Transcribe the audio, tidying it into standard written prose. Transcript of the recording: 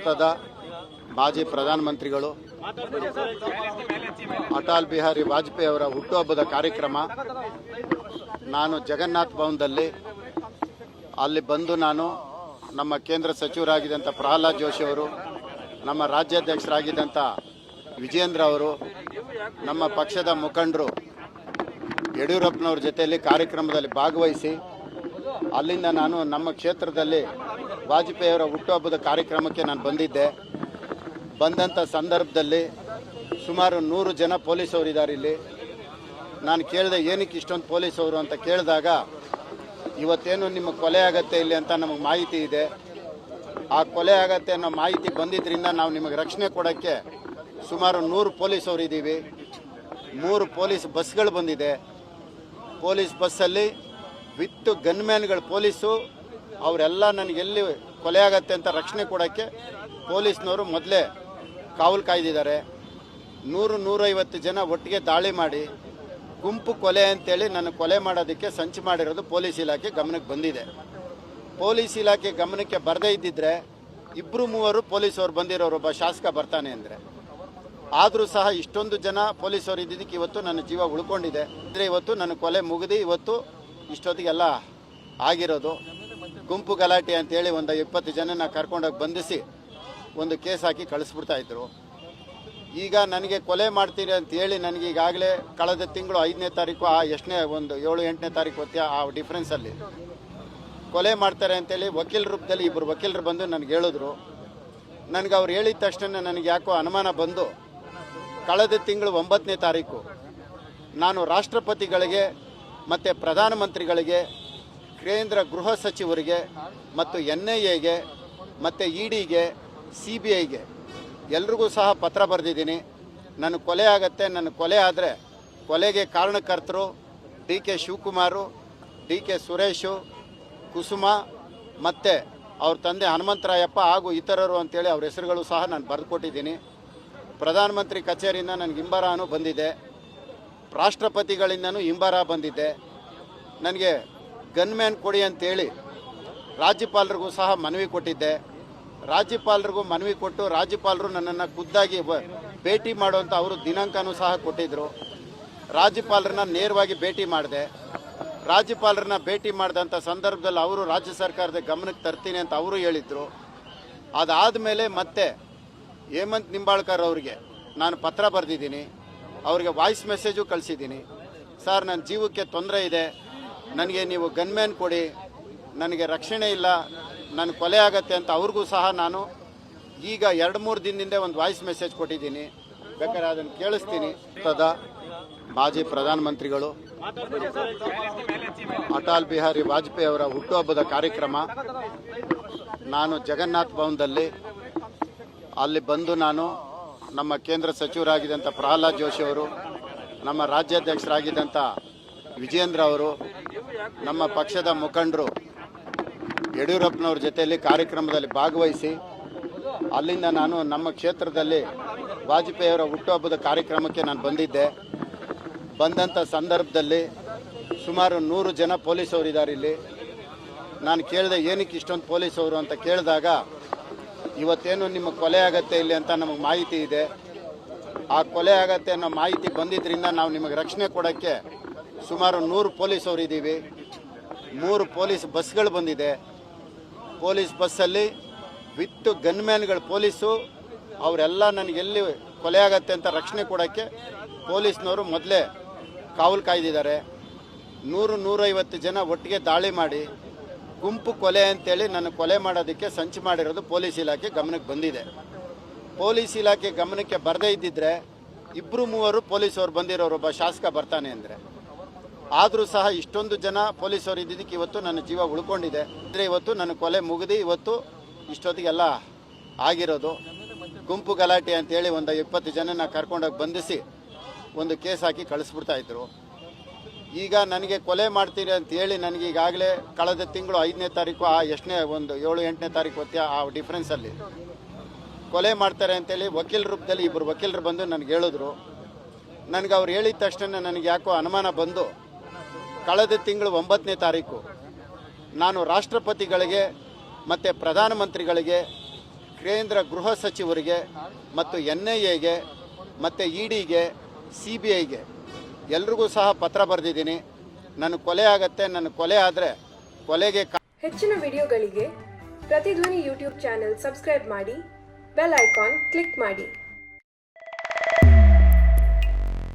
ಭಾರತದ ಮಾಜಿ ಪ್ರಧಾನಮಂತ್ರಿಗಳು ಅಟಲ್ ಬಿಹಾರಿ ವಾಜಪೇಯಿ ಅವರ ಹುಟ್ಟುಹಬ್ಬದ ಕಾರ್ಯಕ್ರಮ ನಾನು ಜಗನ್ನಾಥ್ ಭವನದಲ್ಲಿ ಅಲ್ಲಿ ಬಂದು ನಾನು ನಮ್ಮ ಕೇಂದ್ರ ಸಚಿವರಾಗಿದ್ದಂಥ ಪ್ರಹ್ಲಾದ್ ಜೋಶಿ ಅವರು, ನಮ್ಮ ರಾಜ್ಯಾಧ್ಯಕ್ಷರಾಗಿದ್ದಂಥ ವಿಜೇಂದ್ರ ಅವರು, ನಮ್ಮ ಪಕ್ಷದ ಮುಖಂಡರು ಯಡಿಯೂರಪ್ಪನವ್ರ ಜೊತೆಯಲ್ಲಿ ಕಾರ್ಯಕ್ರಮದಲ್ಲಿ ಭಾಗವಹಿಸಿ ಅಲ್ಲಿಂದ ನಾನು ನಮ್ಮ ಕ್ಷೇತ್ರದಲ್ಲಿ ವಾಜಪೇಯಿ ಅವರ ಹುಟ್ಟುಹಬ್ಬದ ಕಾರ್ಯಕ್ರಮಕ್ಕೆ ನಾನು ಬಂದಿದ್ದೆ. ಬಂದಂಥ ಸಂದರ್ಭದಲ್ಲಿ ಸುಮಾರು 100 ಜನ ಪೊಲೀಸವರು ಇದ್ದಾರೆ ಇಲ್ಲಿ. ನಾನು ಕೇಳಿದೆ ಏನಕ್ಕೆ ಇಷ್ಟೊಂದು ಪೊಲೀಸವರು ಅಂತ ಕೇಳಿದಾಗ, ಇವತ್ತೇನು ನಿಮ್ಮ ಕೊಲೆ ಆಗತ್ತೆ ಇಲ್ಲಿ ಅಂತ ನಮಗೆ ಮಾಹಿತಿ ಇದೆ. ಆ ಕೊಲೆ ಆಗತ್ತೆ ಅನ್ನೋ ಮಾಹಿತಿ ಬಂದಿದ್ದರಿಂದ ನಾವು ನಿಮಗೆ ರಕ್ಷಣೆ ಕೊಡೋಕ್ಕೆ ಸುಮಾರು 100 ಪೊಲೀಸವರು ಇದ್ದೀವಿ. 3 ಪೊಲೀಸ್ ಬಸ್ಗಳು ಬಂದಿದೆ. ಪೊಲೀಸ್ ಬಸ್ಸಲ್ಲಿ ವಿತ್ ಗನ್ಮ್ಯಾನ್ಗಳು ಪೊಲೀಸು ಅವರೆಲ್ಲ ನನಗೆ ಎಲ್ಲಿ ಕೊಲೆ ಆಗತ್ತೆ ಅಂತ ರಕ್ಷಣೆ ಕೊಡೋಕ್ಕೆ ಪೊಲೀಸ್ನವರು ಮೊದಲೇ ಕಾವಲು ಕಾಯ್ದಿದ್ದಾರೆ. 100-150 ಜನ ಒಟ್ಟಿಗೆ ದಾಳಿ ಮಾಡಿ ಗುಂಪು ಕೊಲೆ ಅಂತೇಳಿ ನನ್ನ ಕೊಲೆ ಮಾಡೋದಕ್ಕೆ ಸಂಚು ಮಾಡಿರೋದು ಪೊಲೀಸ್ ಇಲಾಖೆ ಗಮನಕ್ಕೆ ಬಂದಿದೆ. ಪೊಲೀಸ್ ಇಲಾಖೆ ಗಮನಕ್ಕೆ ಬರದೇ ಇದ್ದಿದ್ರೆ 2-3 ಪೊಲೀಸವ್ರು ಬಂದಿರೋರು, ಒಬ್ಬ ಶಾಸಕ ಬರ್ತಾನೆ ಅಂದರೆ. ಆದರೂ ಸಹ ಇಷ್ಟೊಂದು ಜನ ಪೊಲೀಸವರು ಇದ್ದಿದ್ದಕ್ಕೆ ಇವತ್ತು ನನ್ನ ಜೀವ ಉಳ್ಕೊಂಡಿದೆ. ಅಂದರೆ ಇವತ್ತು ನನ್ನ ಕೊಲೆ ಮುಗಿದು ಇವತ್ತು ಇಷ್ಟೊತ್ತಿಗೆಲ್ಲ ಆಗಿರೋದು. ಗುಂಪು ಗಲಾಟೆ ಅಂತೇಳಿ ಒಂದು 20 ಜನನ ಕರ್ಕೊಂಡೋಗಿ ಬಂಧಿಸಿ ಒಂದು ಕೇಸ್ ಹಾಕಿ ಕಳಿಸ್ಬಿಡ್ತಾಯಿದ್ರು. ಈಗ ನನಗೆ ಕೊಲೆ ಮಾಡ್ತೀರಿ ಅಂತೇಳಿ ನನಗೆ ಈಗಾಗಲೇ ಕಳೆದ ತಿಂಗಳು 5ನೇ ತಾರೀಕು ಒಂದು 7-8ನೇ ತಾರೀಕು ಹೊತ್ತಿಗೆ ಆ ಡಿಫ್ರೆನ್ಸಲ್ಲಿ ಕೊಲೆ ಮಾಡ್ತಾರೆ ಅಂತೇಳಿ ವಕೀಲ ರೂಪದಲ್ಲಿ 2 ವಕೀಲರು ಬಂದು ನನಗೆ ಹೇಳಿದ್ರು. ನನಗೆ ಅವ್ರು ಹೇಳಿದ ತಕ್ಷಣ ನನಗೆ ಯಾಕೋ ಅನುಮಾನ ಬಂದು ಕಳೆದ ತಿಂಗಳು 9ನೇ ತಾರೀಕು ನಾನು ರಾಷ್ಟ್ರಪತಿಗಳಿಗೆ ಮತ್ತು ಪ್ರಧಾನಮಂತ್ರಿಗಳಿಗೆ, ಕೇಂದ್ರ ಗೃಹ ಸಚಿವರಿಗೆ ಮತ್ತು NIAಗೆ ಮತ್ತು EDಗೆ, CBIಗೆ ಎಲ್ರಿಗೂ ಸಹ ಪತ್ರ ಬರೆದಿದ್ದೀನಿ. ನನ್ನ ಕೊಲೆ ಆಗತ್ತೆ, ನನ್ನ ಕೊಲೆ ಆದರೆ ಕೊಲೆಗೆ ಕಾರಣಕರ್ತರು DK ಶಿವಕುಮಾರು, DK ಸುರೇಶು, ಕುಸುಮ ಮತ್ತು ಅವ್ರ ತಂದೆ ಹನುಮಂತರಾಯಪ್ಪ ಹಾಗೂ ಇತರರು ಅಂತೇಳಿ ಅವ್ರ ಹೆಸರುಗಳು ಸಹ ನಾನು ಬರೆದು ಕೊಟ್ಟಿದ್ದೀನಿ. ಪ್ರಧಾನಮಂತ್ರಿ ಕಚೇರಿಯಿಂದ ನನಗೆ ಹಿಂಬರನೂ ಬಂದಿದೆ, ರಾಷ್ಟ್ರಪತಿಗಳಿಂದನೂ ಹಿಂಬರ ಬಂದಿದೆ. ನನಗೆ ಗನ್ಮ್ಯಾನ್ ಕೊಡಿ ಅಂತೇಳಿ ರಾಜ್ಯಪಾಲರಿಗೂ ಸಹ ಮನವಿ ಕೊಟ್ಟಿದ್ದೆ. ರಾಜ್ಯಪಾಲರಿಗೂ ಮನವಿ ಕೊಟ್ಟು ರಾಜ್ಯಪಾಲರು ನನ್ನನ್ನು ಖುದ್ದಾಗಿ ಭೇಟಿ ಮಾಡುವಂಥ ಅವರು ದಿನಾಂಕನೂ ಸಹ ಕೊಟ್ಟಿದ್ದರು. ರಾಜ್ಯಪಾಲರನ್ನ ನೇರವಾಗಿ ಭೇಟಿ ಮಾಡಿದೆ. ರಾಜ್ಯಪಾಲರನ್ನ ಭೇಟಿ ಮಾಡಿದಂಥ ಸಂದರ್ಭದಲ್ಲಿ ಅವರು ರಾಜ್ಯ ಸರ್ಕಾರದ ಗಮನಕ್ಕೆ ತರ್ತೀನಿ ಅಂತ ಅವರು ಹೇಳಿದರು. ಅದಾದ ಮೇಲೆ ಮತ್ತೆ ಹೇಮಂತ್ ನಿಂಬಾಳ್ಕರ್ ಅವರಿಗೆ ನಾನು ಪತ್ರ ಬರೆದಿದ್ದೀನಿ, ಅವರಿಗೆ ವಾಯ್ಸ್ ಮೆಸೇಜು ಕಳಿಸಿದ್ದೀನಿ. ಸರ್, ನನ್ನ ಜೀವಕ್ಕೆ ತೊಂದರೆ ಇದೆ, ನನಗೆ ನೀವು ಗನ್ಮ್ಯಾನ್ ಕೊಡಿ, ನನಗೆ ರಕ್ಷಣೆ ಇಲ್ಲ, ನನ್ನ ಕೊಲೆ ಆಗತ್ತೆ ಅಂತ ಅವ್ರಿಗೂ ಸಹ ನಾನು ಈಗ 2-3 ದಿನದಿಂದ ಒಂದು ವಾಯ್ಸ್ ಮೆಸೇಜ್ ಕೊಟ್ಟಿದ್ದೀನಿ. ಬೇಕಾದ್ರೆ ಅದನ್ನು ಕೇಳಿಸ್ತೀನಿ. ಮಾಜಿ ಪ್ರಧಾನಮಂತ್ರಿಗಳು ಅಟಲ್ ಬಿಹಾರಿ ವಾಜಪೇಯಿ ಅವರ ಹುಟ್ಟುಹಬ್ಬದ ಕಾರ್ಯಕ್ರಮ ನಾನು ಜಗನ್ನಾಥ್ ಭವನದಲ್ಲಿ ಅಲ್ಲಿ ಬಂದು ನಾನು ನಮ್ಮ ಕೇಂದ್ರ ಸಚಿವರಾಗಿದ್ದಂಥ ಪ್ರಹ್ಲಾದ್ ಜೋಶಿ ಅವರು, ನಮ್ಮ ರಾಜ್ಯಾಧ್ಯಕ್ಷರಾಗಿದ್ದಂಥ ವಿಜೇಂದ್ರ ಅವರು, ನಮ್ಮ ಪಕ್ಷದ ಮುಖಂಡರು ಯಡಿಯೂರಪ್ಪನವ್ರ ಜೊತೆಯಲ್ಲಿ ಕಾರ್ಯಕ್ರಮದಲ್ಲಿ ಭಾಗವಹಿಸಿ ಅಲ್ಲಿಂದ ನಾನು ನಮ್ಮ ಕ್ಷೇತ್ರದಲ್ಲಿ ವಾಜಪೇಯಿ ಅವರ ಹುಟ್ಟುಹಬ್ಬದ ಕಾರ್ಯಕ್ರಮಕ್ಕೆ ನಾನು ಬಂದಿದ್ದೆ. ಬಂದಂಥ ಸಂದರ್ಭದಲ್ಲಿ ಸುಮಾರು 100 ಜನ ಪೊಲೀಸವರು ಇದ್ದಾರೆ ಇಲ್ಲಿ. ನಾನು ಕೇಳಿದೆ ಏನಕ್ಕೆ ಇಷ್ಟೊಂದು ಪೊಲೀಸವರು ಅಂತ ಕೇಳಿದಾಗ, ಇವತ್ತೇನು ನಿಮ್ಮ ಕೊಲೆ ಆಗತ್ತೆ ಇಲ್ಲಿ ಅಂತ ನಮಗೆ ಮಾಹಿತಿ ಇದೆ. ಆ ಕೊಲೆ ಆಗತ್ತೆ ಅನ್ನೋ ಮಾಹಿತಿ ಬಂದಿದ್ದರಿಂದ ನಾವು ನಿಮಗೆ ರಕ್ಷಣೆ ಕೊಡೋಕ್ಕೆ ಸುಮಾರು 100 ಪೊಲೀಸವರು ಇದ್ದೀವಿ. 3 ಪೊಲೀಸ್ ಬಸ್ಗಳು ಬಂದಿದೆ. ಪೊಲೀಸ್ ಬಸ್ಸಲ್ಲಿ ವಿತ್ ಗನ್ಮ್ಯಾನ್ಗಳು ಪೊಲೀಸು ಅವರೆಲ್ಲ ನನಗೆ ಎಲ್ಲಿ ಕೊಲೆ ಆಗತ್ತೆ ಅಂತ ರಕ್ಷಣೆ ಕೊಡೋಕ್ಕೆ ಪೊಲೀಸ್ನವರು ಮೊದಲೇ ಕಾವಲು ಕಾಯ್ದಿದ್ದಾರೆ. 100-150 ಜನ ಒಟ್ಟಿಗೆ ದಾಳಿ ಮಾಡಿ ಗುಂಪು ಕೊಲೆ ಅಂತೇಳಿ ನನ್ನ ಕೊಲೆ ಮಾಡೋದಕ್ಕೆ ಸಂಚು ಮಾಡಿರೋದು ಪೊಲೀಸ್ ಇಲಾಖೆ ಗಮನಕ್ಕೆ ಬಂದಿದೆ. ಪೊಲೀಸ್ ಇಲಾಖೆ ಗಮನಕ್ಕೆ ಬರದೇ ಇದ್ದಿದ್ರೆ 2-3 ಪೊಲೀಸವ್ರು ಬಂದಿರೋರು, ಒಬ್ಬ ಶಾಸಕ ಬರ್ತಾನೆ ಅಂದರೆ. ಆದರೂ ಸಹ ಇಷ್ಟೊಂದು ಜನ ಪೊಲೀಸವರು ಇದ್ದಿದ್ದಕ್ಕೆ ಇವತ್ತು ನನ್ನ ಜೀವ ಉಳ್ಕೊಂಡಿದೆ. ಅಂದರೆ ಇವತ್ತು ನನ್ನ ಕೊಲೆ ಮುಗಿದು ಇವತ್ತು ಇಷ್ಟೊತ್ತಿಗೆಲ್ಲ ಆಗಿರೋದು. ಗುಂಪು ಗಲಾಟೆ ಅಂತೇಳಿ ಒಂದು 20 ಜನನ ಕರ್ಕೊಂಡೋಗಿ ಬಂಧಿಸಿ ಒಂದು ಕೇಸ್ ಹಾಕಿ ಕಳಿಸ್ಬಿಡ್ತಾಯಿದ್ರು. ಈಗ ನನಗೆ ಕೊಲೆ ಮಾಡ್ತೀರಿ ಅಂತೇಳಿ ನನಗೆ ಈಗಾಗಲೇ ಕಳೆದ ತಿಂಗಳು 5ನೇ ತಾರೀಕು ಒಂದು 7-8ನೇ ತಾರೀಕು ಹೊತ್ತಿಗೆ ಆ ಡಿಫ್ರೆನ್ಸಲ್ಲಿ ಕೊಲೆ ಮಾಡ್ತಾರೆ ಅಂತೇಳಿ ವಕೀಲ ರೂಪದಲ್ಲಿ 2 ವಕೀಲರು ಬಂದು ನನಗೆ ಹೇಳಿದ್ರು. ನನಗೆ ಅವ್ರು ಹೇಳಿದ ತಕ್ಷಣ ನನಗೆ ಯಾಕೋ ಅನುಮಾನ ಬಂದು ಕಳೆದ ತಿಂಗಳು 9ನೇ ತಾರೀಕು ನಾನು ರಾಷ್ಟ್ರಪತಿಗಳಿಗೆ ಮತ್ತು ಪ್ರಧಾನಮಂತ್ರಿಗಳಿಗೆ, ಕೇಂದ್ರ ಗೃಹ ಸಚಿವರಿಗೆ ಮತ್ತು NIAಗೆ ಮತ್ತು EDಗೆ CBIಗೆ ಎಲ್ರಿಗೂ ಸಹ ಪತ್ರ ಬರೆದಿದ್ದೀನಿ. ನನ್ನ ಕೊಲೆ ಆಗತ್ತೆ, ನನ್ನ ಕೊಲೆ ಆದರೆ ಕೊಲೆಗೆ ಹೆಚ್ಚಿನ ವಿಡಿಯೋಗಳಿಗೆ ಪ್ರತಿಧ್ವನಿ ಯೂಟ್ಯೂಬ್ ಚಾನೆಲ್ ಸಬ್ಸ್ಕ್ರೈಬ್ ಮಾಡಿ, ಬೆಲ್ ಐಕಾನ್ ಕ್ಲಿಕ್ ಮಾಡಿ.